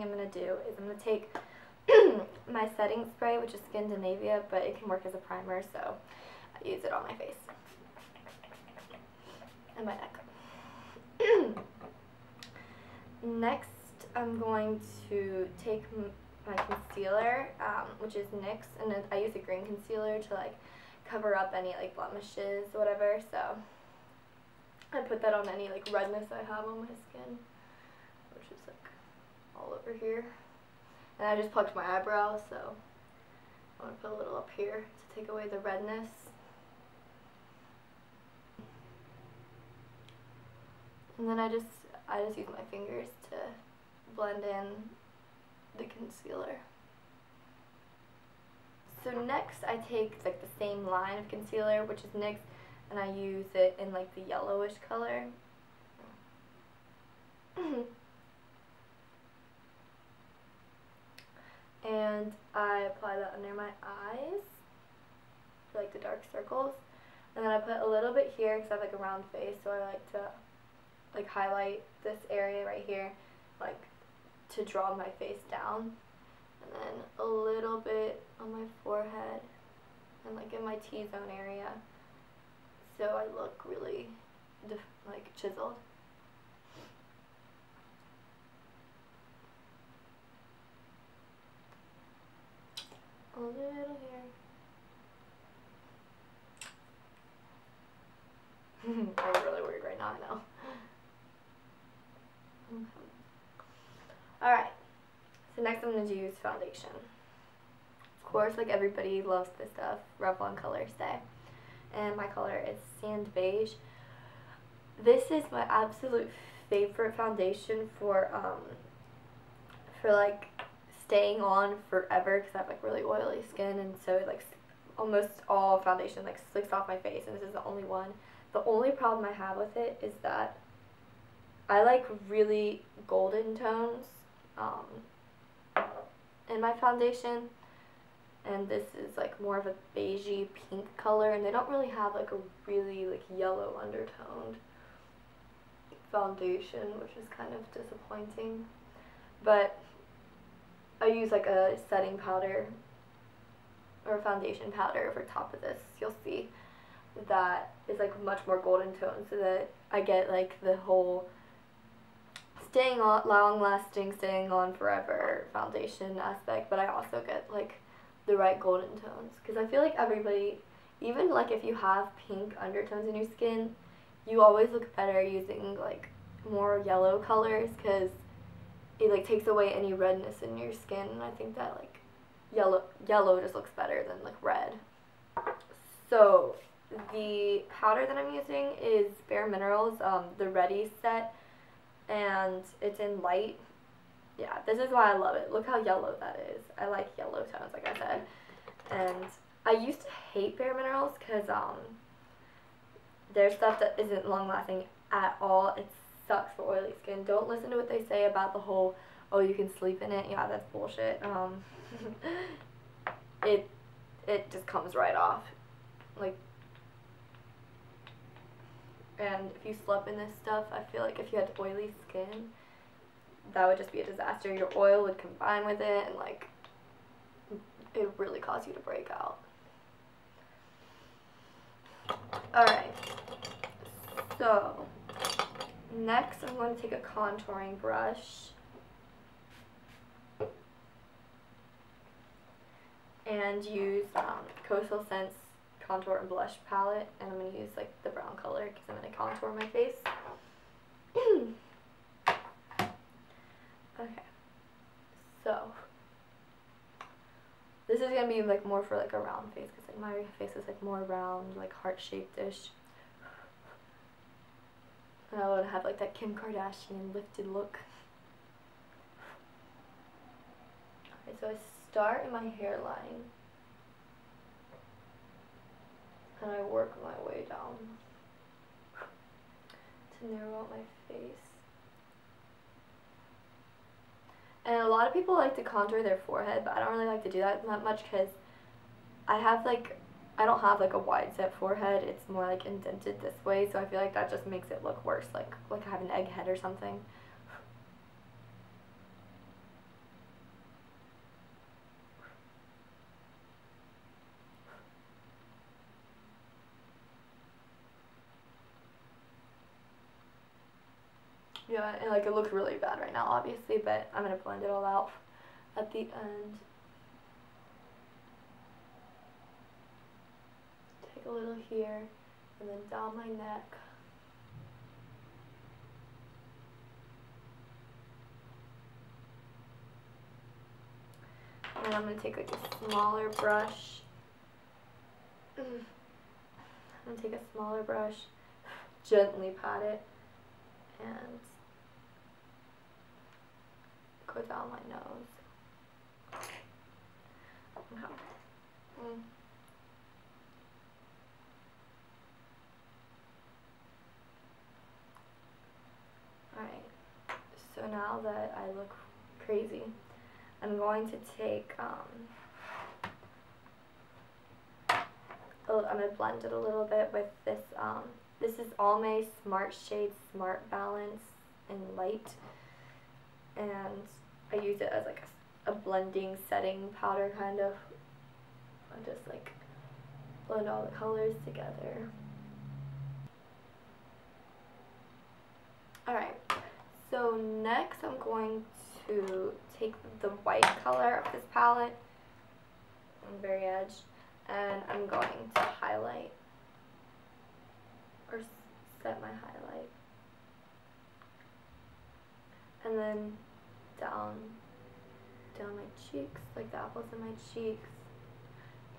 thing I'm going to do is I'm going to take my setting spray, which is Scandinavia, but it can work as a primer, so I use it on my face and my neck. Next, I'm going to take my concealer, which is NYX, and I use a green concealer to like cover up any like blemishes or whatever, so I put that on any like redness I have on my skin, which is like all over here. And I just plucked my eyebrow, so I'm going to put a little up here to take away the redness. And then I just use my fingers to blend in the concealer. So next I take like the same line of concealer, which is NYX, and I use it in like the yellowish color. And I apply that under my eyes for like the dark circles. And then I put a little bit here because I have like a round face, so I like to like highlight this area right here, like to draw my face down. And then a little bit on my forehead and like in my T-zone area, so I look really like chiseled. A little here. I'm really worried right now, I know. Alright, so next I'm going to use foundation. Of course, like everybody loves this stuff, Revlon Color Stay. And my color is Sand Beige. This is my absolute favorite foundation for like staying on forever, because I have like really oily skin, and so like almost all foundation like slicks off my face, and this is the only one. The only problem I have with it is that I like really golden tones in my foundation, and this is like more of a beigey pink color, and they don't really have like a really like yellow undertoned foundation, which is kind of disappointing. But I use like a setting powder or foundation powder over top of this. You'll see that is like much more golden tone, so that I get like the whole staying on, long lasting, staying on forever foundation aspect, but I also get like the right golden tones, because I feel like everybody, even like if you have pink undertones in your skin, you always look better using like more yellow colors, because it like takes away any redness in your skin, and I think that like yellow just looks better than like red. So the powder that I'm using is Bare Minerals, the Ready set, and it's in light. Yeah, this is why I love it. Look how yellow that is. I like yellow tones, like I said. And I used to hate Bare Minerals because there's stuff that isn't long lasting at all. It sucks for oily skin. Don't listen to what they say about the whole, oh, you can sleep in it. Yeah, that's bullshit. It just comes right off. Like, and if you slept in this stuff, I feel like if you had oily skin, that would just be a disaster. Your oil would combine with it, and like it would really cause you to break out. Alright, so next I'm going to take a contouring brush and use Coastal Scents contour and blush palette, and I'm going to use like the brown color because I'm going to contour my face. Okay, so this is going to be like more for like a round face, because like my face is like more round, like heart-shaped-ish. And I want to have like that Kim Kardashian lifted look. Okay, so I start in my hairline, and I work my way down to narrow out my face. And a lot of people like to contour their forehead, but I don't really like to do that much because I don't have like a wide set forehead. It's more like indented this way, so I feel like that just makes it look worse, like I have an egg head or something. Yeah, and like it looks really bad right now, obviously, but I'm gonna blend it all out at the end. Take a little here, and then down my neck. And I'm going to take like a smaller brush. I'm going to take a smaller brush, gently pat it, and go down my nose. Okay. Alright, so now that I look crazy, I'm going to take, I'm going to blend it a little bit with this, this is Almay Smart Shade Smart Balance in Light, and I use it as like a blending setting powder kind of. I just like blend all the colors together. Alright, so next I'm going to take the white color of this palette on the very edge, and I'm going to highlight, or set my highlight, and then down my cheeks, like the apples in my cheeks,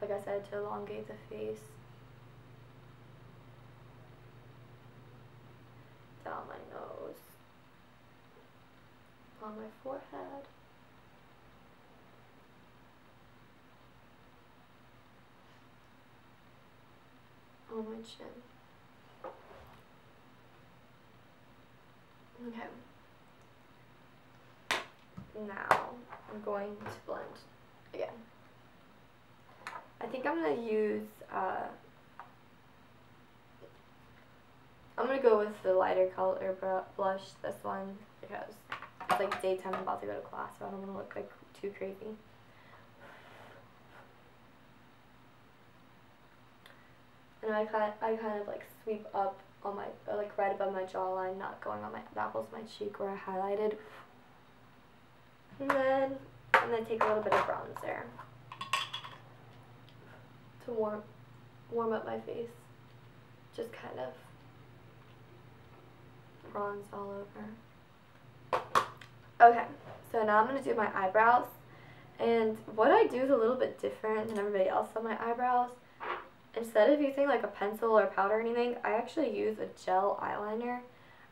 like I said, to elongate the face, down my nose, on my forehead, on my chin. Okay. Now I'm going to blend again. I think I'm going to use, I'm going to go with the lighter color blush, this one, because it's like daytime, I'm about to go to class, so I don't want to look like too crazy. And I kind of like sweep up on my, like right above my jawline, not going on the apples of my cheek where I highlighted. And then I'm going to take a little bit of bronzer to warm up my face. Just kind of bronze all over. Okay, so now I'm going to do my eyebrows. And what I do is a little bit different than everybody else on my eyebrows. Instead of using like a pencil or powder or anything, I actually use a gel eyeliner.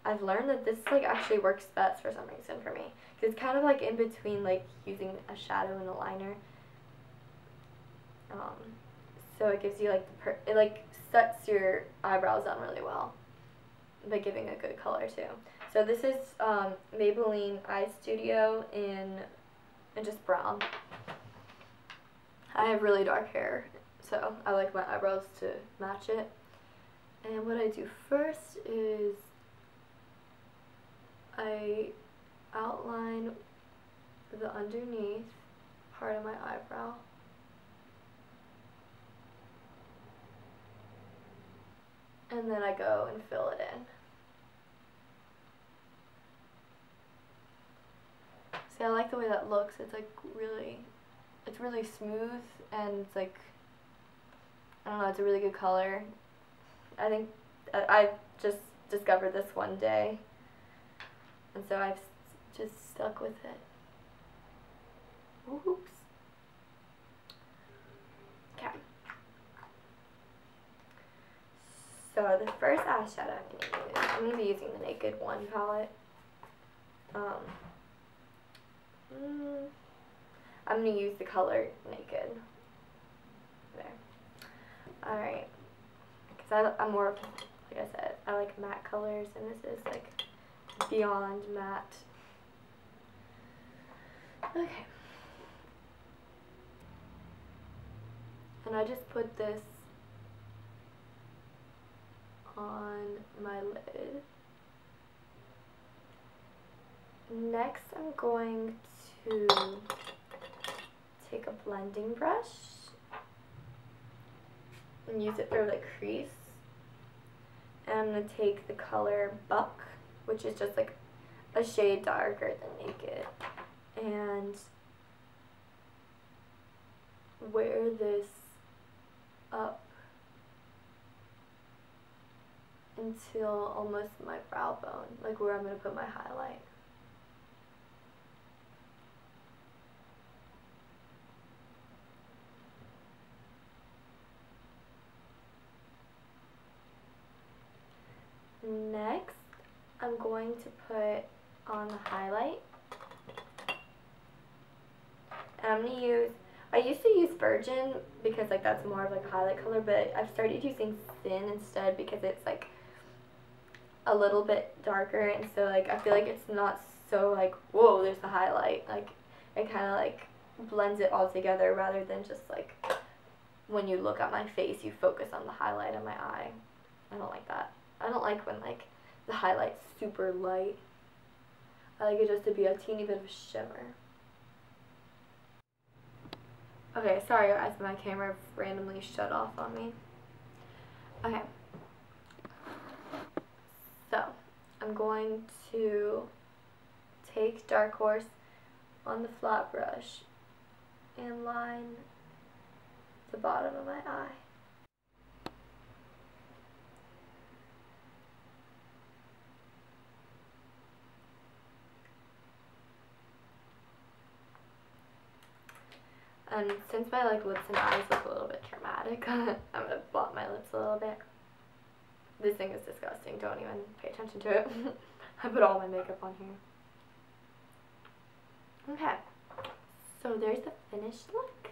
I've learned that this like actually works best for some reason for me. Because it's kind of like in between like using a shadow and a liner. So it gives you like, it like sets your eyebrows on really well by giving a good color too. So this is Maybelline Eye Studio in just brown. I have really dark hair, so I like my eyebrows to match it. And what I do first is I outline the underneath part of my eyebrow. And then I go and fill it in. See, I like the way that looks. It's like it's really smooth, and it's like, I don't know, it's a really good color. I think I just discovered this one day, and so I've just stuck with it. Oops. Okay. So the first eyeshadow I'm going to be using the Naked One palette. I'm going to use the color Naked. There. Alright. Because I'm more, like I said, I like matte colors, and this is like beyond matte. Okay. And I just put this on my lid. Next, I'm going to take a blending brush and use it for the crease. And I'm going to take the color Buck, which is just like a shade darker than Naked, and wear this up until almost my brow bone, like where I'm going to put my highlight. Next, I'm going to put on the highlight. And I'm going to use, I used to use Virgin because like that's more of like a highlight color, but I've started using Thin instead because it's like a little bit darker, and so like I feel like it's not so like, whoa, there's the highlight. Like it kind of like blends it all together rather than just like when you look at my face you focus on the highlight of my eye. I don't like that. I don't like when like the highlight's super light. I like it just to be a teeny bit of a shimmer. Okay, sorry guys, my camera randomly shut off on me. Okay. So, I'm going to take Dark Horse on the flat brush and line the bottom of my eye. And since my like lips and eyes look a little bit dramatic, I'm gonna blot my lips a little bit. This thing is disgusting, don't even pay attention to it. I put all my makeup on here. Okay, so there's the finished look.